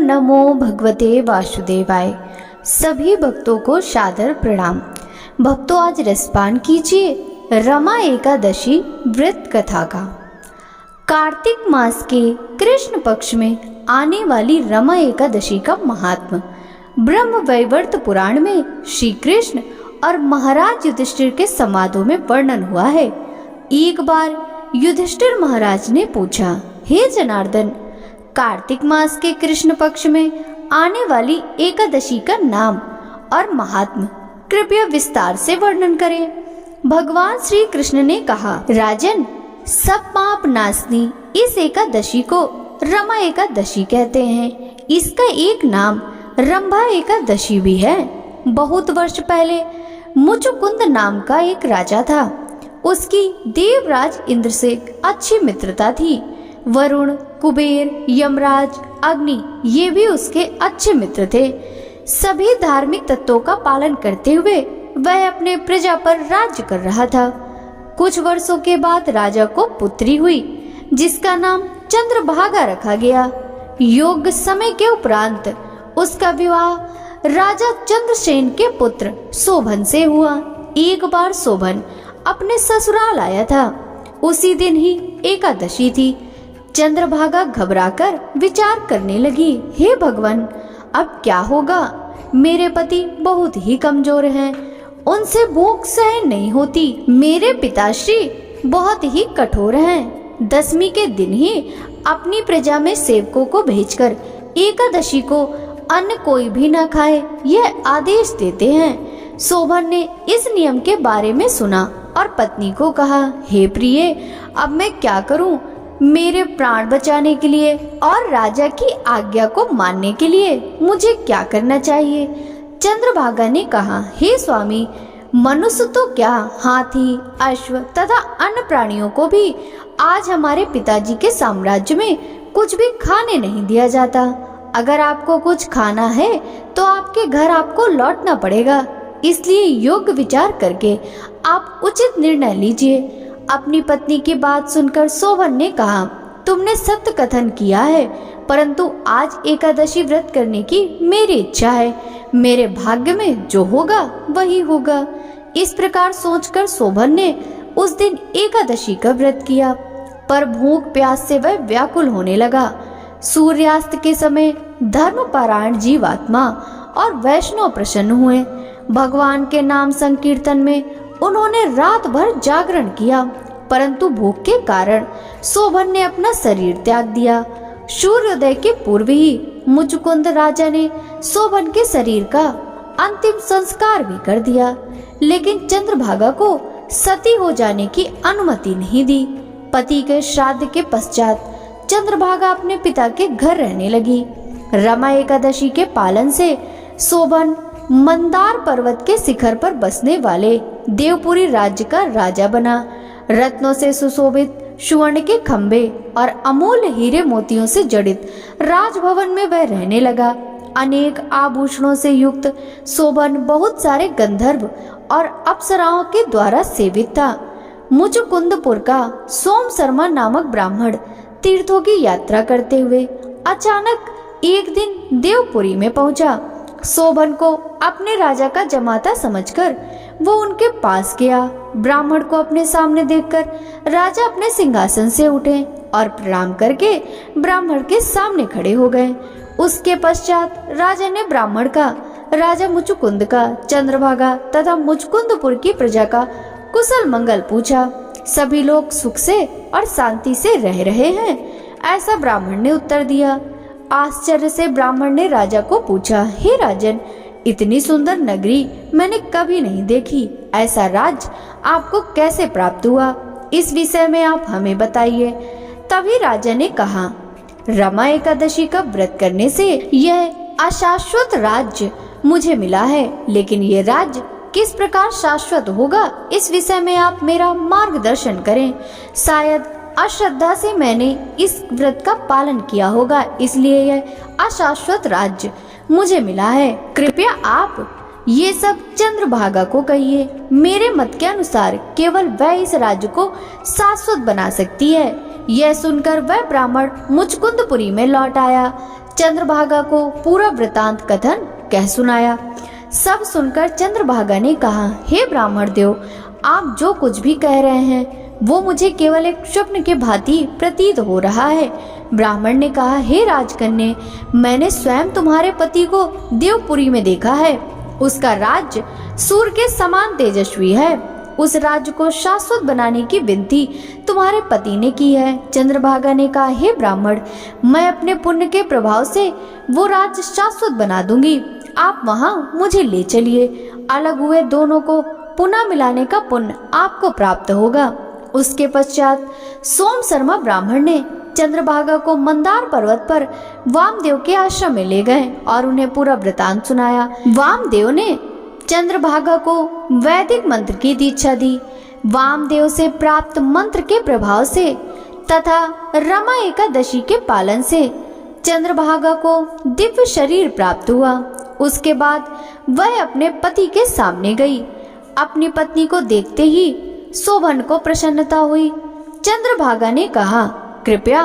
नमो भगवते वासुदेवाय। सभी भक्तों को सादर प्रणाम। भक्तों, आज रसपान कीजिए रमा एकादशी व्रत कथा का। कार्तिक मास के कृष्ण पक्ष में आने वाली रमा एकादशी का महात्म ब्रह्म वैवर्त पुराण में श्री कृष्ण और महाराज युधिष्ठिर के संवादों में वर्णन हुआ है। एक बार युधिष्ठिर महाराज ने पूछा, हे जनार्दन, कार्तिक मास के कृष्ण पक्ष में आने वाली एकादशी का नाम और महात्म कृपया विस्तार से वर्णन करें। भगवान श्री कृष्ण ने कहा, राजन, सब पाप नाशनी इस एकादशी को रमा एकादशी कहते हैं। इसका एक नाम रंभा एकादशी भी है। बहुत वर्ष पहले मुचुकुंद नाम का एक राजा था। उसकी देवराज इंद्र से अच्छी मित्रता थी। वरुण, कुबेर, यमराज, अग्नि ये भी उसके अच्छे मित्र थे। सभी धार्मिक तत्वों का पालन करते हुए वह अपने प्रजा पर राज्य कर रहा था। कुछ वर्षों के बाद राजा को पुत्री हुई जिसका नाम चंद्रभागा रखा गया। योग्य समय के उपरांत उसका विवाह राजा चंद्रसेन के पुत्र शोभन से हुआ। एक बार शोभन अपने ससुराल आया था। उसी दिन ही एकादशी थी। चंद्रभागा घबराकर विचार करने लगी, हे भगवान, अब क्या होगा? मेरे पति बहुत ही कमजोर हैं, उनसे भूख सहन नहीं होती। मेरे पिताश्री बहुत ही कठोर हैं। दशमी के दिन ही अपनी प्रजा में सेवकों को भेजकर एकादशी को अन्न कोई भी न खाए यह आदेश देते हैं। शोभन ने इस नियम के बारे में सुना और पत्नी को कहा, हे प्रिय, अब मैं क्या करूं? मेरे प्राण बचाने के लिए और राजा की आज्ञा को मानने के लिए मुझे क्या करना चाहिए? चंद्रभागा ने कहा, हे स्वामी, मनुष्य तो क्या, हाथी, अश्व तथा अन्य प्राणियों को भी आज हमारे पिताजी के साम्राज्य में कुछ भी खाने नहीं दिया जाता। अगर आपको कुछ खाना है तो आपके घर आपको लौटना पड़ेगा। इसलिए योग्य विचार करके आप उचित निर्णय लीजिए। अपनी पत्नी की बात सुनकर शोभन ने कहा, तुमने सत्य कथन किया है, परंतु आज एकादशी व्रत करने की मेरी इच्छा है। मेरे भाग्य में जो होगा वही होगा। इस प्रकार सोचकर शोभन ने उस दिन एकादशी का व्रत किया, पर भूख प्यास से वह व्याकुल होने लगा। सूर्यास्त के समय धर्मपरायण जीवात्मा और वैष्णव प्रसन्न हुए। भगवान के नाम संकीर्तन में उन्होंने रात भर जागरण किया, परंतु भूख के कारण शोभन ने अपना शरीर त्याग दिया। सूर्योदय के पूर्व ही मुचुकुंद राजा ने शोभन के शरीर का अंतिम संस्कार भी कर दिया, लेकिन चंद्रभागा को सती हो जाने की अनुमति नहीं दी। पति के श्राद्ध के पश्चात चंद्रभागा अपने पिता के घर रहने लगी। रमा एकादशी के पालन से शोभन मंदार पर्वत के शिखर पर बसने वाले देवपुरी राज्य का राजा बना। रत्नों से सुशोभित सुवर्ण के खंभे और अमूल्य हीरे मोतियों से जड़ित राजभवन में वह रहने लगा। अनेक आभूषणों से युक्त शोभन बहुत सारे गंधर्व और अप्सराओं के द्वारा सेवित था। मुचुकुंदपुर का सोम शर्मा नामक ब्राह्मण तीर्थों की यात्रा करते हुए अचानक एक दिन देवपुरी में पहुंचा। शोभन को अपने राजा का जमाता समझकर वो उनके पास गया। ब्राह्मण को अपने सामने देखकर राजा अपने सिंहासन से उठे और प्रणाम करके ब्राह्मण के सामने खड़े हो गए। उसके पश्चात राजा ने ब्राह्मण का, राजा मुचुकुंद का, चंद्रभागा तथा मुचुकुंदपुर की प्रजा का कुशल मंगल पूछा। सभी लोग सुख से और शांति से रह रहे हैं, ऐसा ब्राह्मण ने उत्तर दिया। आश्चर्य से ब्राह्मण ने राजा को पूछा, हे राजन, इतनी सुंदर नगरी मैंने कभी नहीं देखी। ऐसा राज्य आपको कैसे प्राप्त हुआ? इस विषय में आप हमें बताइए। तभी राजा ने कहा, रमा एकादशी का व्रत करने से यह अशाश्वत राज्य मुझे मिला है, लेकिन ये राज्य किस प्रकार शाश्वत होगा, इस विषय में आप मेरा मार्गदर्शन करें। शायद अश्रद्धा से मैंने इस व्रत का पालन किया होगा, इसलिए यह अशाश्वत राज्य मुझे मिला है। कृपया आप ये सब चंद्रभागा को कहिए। मेरे मत के अनुसार केवल वह इस राज्य को शाश्वत बना सकती है। यह सुनकर वह ब्राह्मण मुचकुंदपुरी में लौट आया। चंद्रभागा को पूरा वृतांत कथन कह सुनाया। सब सुनकर चंद्रभागा ने कहा, हे ब्राह्मण देव, आप जो कुछ भी कह रहे हैं वो मुझे केवल एक स्वप्न के भांति प्रतीत हो रहा है। ब्राह्मण ने कहा, हे राजकन्या, मैंने स्वयं तुम्हारे पति को देवपुरी में देखा है। उसका राज्य सूर्य के समान तेजस्वी है। उस राज्य को शाश्वत बनाने की विनती तुम्हारे पति ने की है। चंद्रभागा ने कहा, हे ब्राह्मण, मैं अपने पुण्य के प्रभाव से वो राज्य शाश्वत बना दूंगी। आप वहां मुझे ले चलिए। अलग हुए दोनों को पुनः मिलाने का पुण्य आपको प्राप्त होगा। उसके पश्चात सोम शर्मा ब्राह्मण ने चंद्रभागा को मंदार पर्वत पर वामदेव के आश्रम में ले गए और उन्हें पूरा वृतांत सुनाया। वामदेव ने चंद्रभागा को वैदिक मंत्र की दीक्षा दी। वामदेव से प्राप्त मंत्र के प्रभाव से तथा रमा एकादशी के पालन से चंद्रभागा को दिव्य शरीर प्राप्त हुआ। उसके बाद वह अपने पति के सामने गई। अपनी पत्नी को देखते ही शोभन को प्रसन्नता हुई। चंद्रभागा ने कहा, कृपया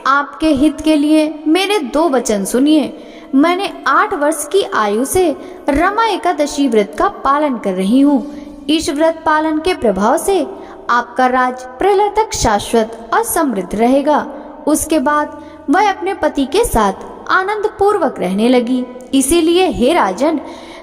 आपके हित के लिए मेरे 2 वचन सुनिए। मैंने 8 वर्ष की आयु से रमा एकादशी व्रत का पालन कर रही हूँ। इस व्रत पालन के प्रभाव से आपका राज प्रलय तक शाश्वत और समृद्ध रहेगा। उसके बाद वह अपने पति के साथ आनंद पूर्वक रहने लगी। इसीलिए हे राजन,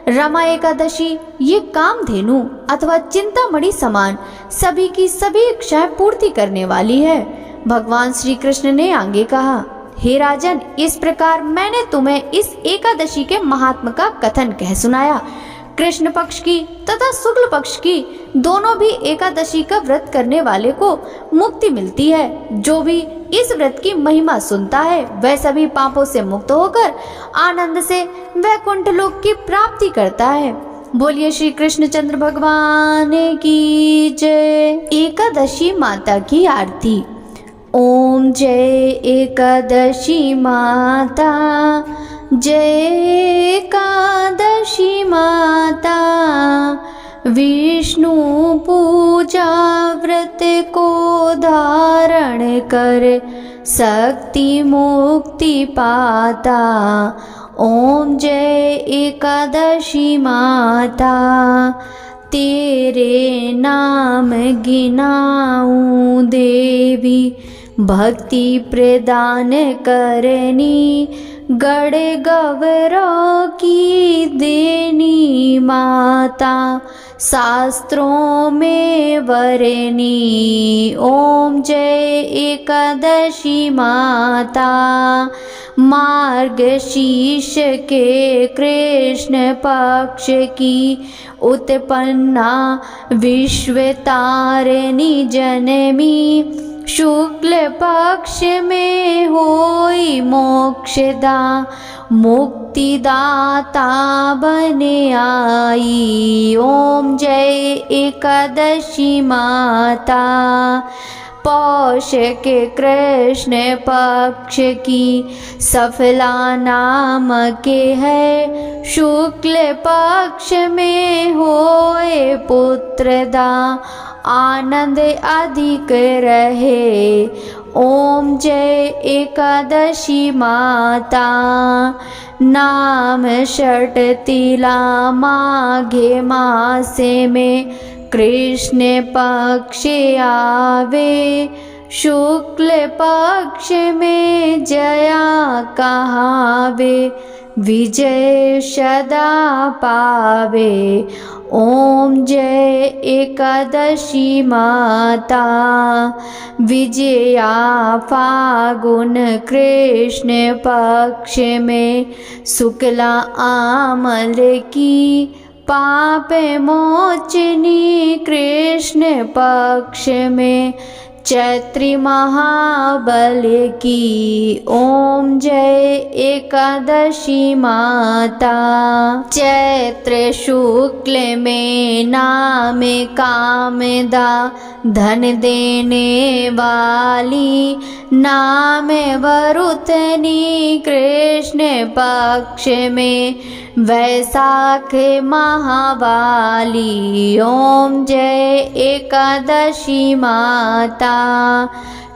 रमा एकादशी ये कामधेनु अथवा चिंतामणि समान सभी की सभी इच्छाएं पूर्ति करने वाली है। भगवान श्री कृष्ण ने आगे कहा, हे राजन, इस प्रकार मैंने तुम्हें इस एकादशी के महात्म का कथन कह सुनाया। कृष्ण पक्ष की तथा शुक्ल पक्ष की दोनों भी एकादशी का व्रत करने वाले को मुक्ति मिलती है। जो भी इस व्रत की महिमा सुनता है वह सभी पापों से मुक्त होकर आनंद से वैकुंठ लोक की प्राप्ति करता है। बोलिए श्री कृष्णचंद्र भगवान की जय। एकादशी माता की आरती। ओम जय एकादशी माता, जय एकादशी माता। विष्णु पूजा व्रत को धारण कर शक्ति मुक्ति पाता। ओम जय एकादशी माता, तेरे नाम गिनाऊं देवी, भक्ति प्रदान करनी, गड़ गौरों की देनी माता, शास्त्रों में वरनी। ओम जय एकादशी माता, मार्गशीर्ष के कृष्ण पक्ष की उत्पन्ना, विश्व तारिणी जनमी, शुक्ल पक्ष में होई मोक्षदा, मुक्तिदाता बने आई। ओम जय एकादशी माता, पौष के कृष्ण पक्ष की सफला नाम के है, शुक्ल पक्ष में होए पुत्रदा, आनंद अधिक रहे। ओम जय एकादशी माता, नाम षट तिला माघे मासे में कृष्ण पक्ष आवे, शुक्ल पक्ष में जया कहावे, विजय सदा पावे। ओम जय एकादशी माता, विजया फागुन कृष्ण पक्ष में, शुक्ला आमल की, पाप मोचनी कृष्ण पक्ष में, चैत्री महाबल की। ओम जय एकादशी माता, चैत्र शुक्ल में नाम कामदा, धन देने वाली, नाम वरुतनी कृष्ण पक्ष में, वैशाख महावाली। ओम जय एकादशी माता,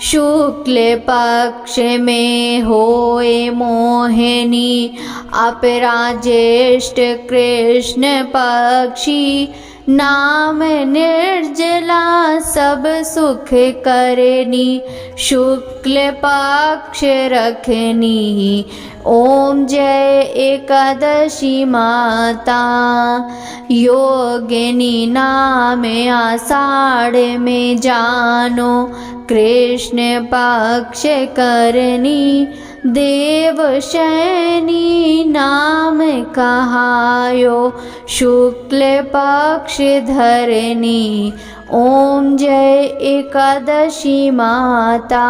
शुक्ल पक्ष में होए मोहिनी, अपराज्येष्ठ कृष्ण पक्षी। नाम निर्जला सब सुख करनी, शुक्ल पक्ष रखनी। ओम जय एकादशी माता। योगिनी नाम आषाढ़ में जानो, कृष्ण पक्ष करनी। देवशयनी नाम कहायो, शुक्ल पक्ष धरनी। ओम जय एकादशी माता।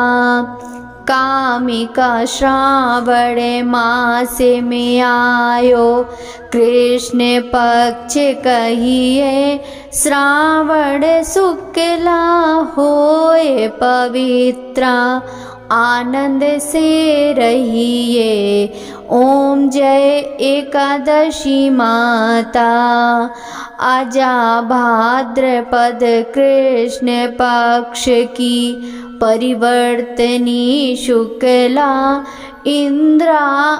कामिका श्रावण मास में आयो, कृष्ण पक्ष कहिए। श्रावण शुक्ला होए पवित्रा, आनंद से रहिए। ओम जय एकादशी माता। आजा भाद्रपद कृष्ण पक्ष की, परिवर्तनी शुक्ला। इंद्रा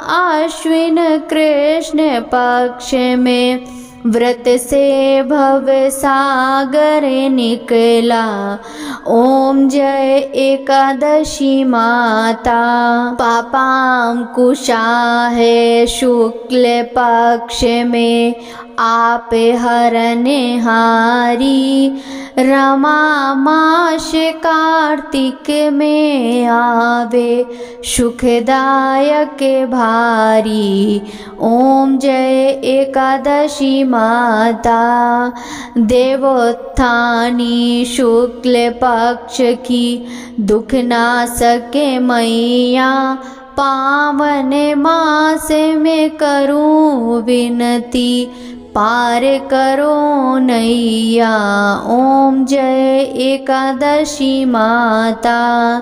आश्विन कृष्ण पक्ष में, व्रत से भव सागर निकला। ओम जय एकादशी माता। पापांकुशा है शुक्ल पक्ष में, आप हरने हारी। रमा मास कार्तिक में आवे, सुखदायक भारी। ओम जय एकादशी माता। देवोत्थानी शुक्ल पक्ष की, दुख ना सके मैया। पावन मास में करूं विनती, पार करो नैया। ओम जय एकादशी माता।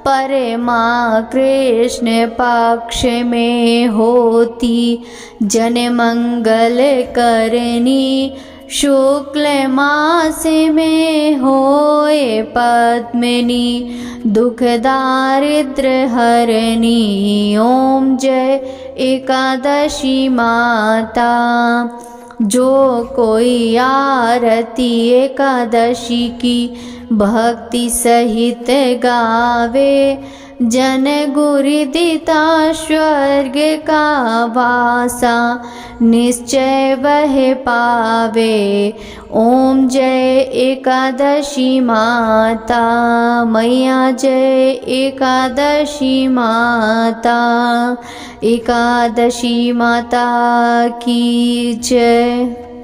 परमा कृष्ण पक्ष में होती, जन मंगल करनी। शुक्ल मास में होए पद्मिनी, दुख दारिद्र हरनी। ओम जय एकादशी माता। जो कोई आरती एकादशी की, भक्ति सहित गावे। जन गुरु दिता स्वर्ग का वासा, निश्चय वह पावे। ओम जय एकादशी माता। मैया जय एकादशी माता। एकादशी माता की जय।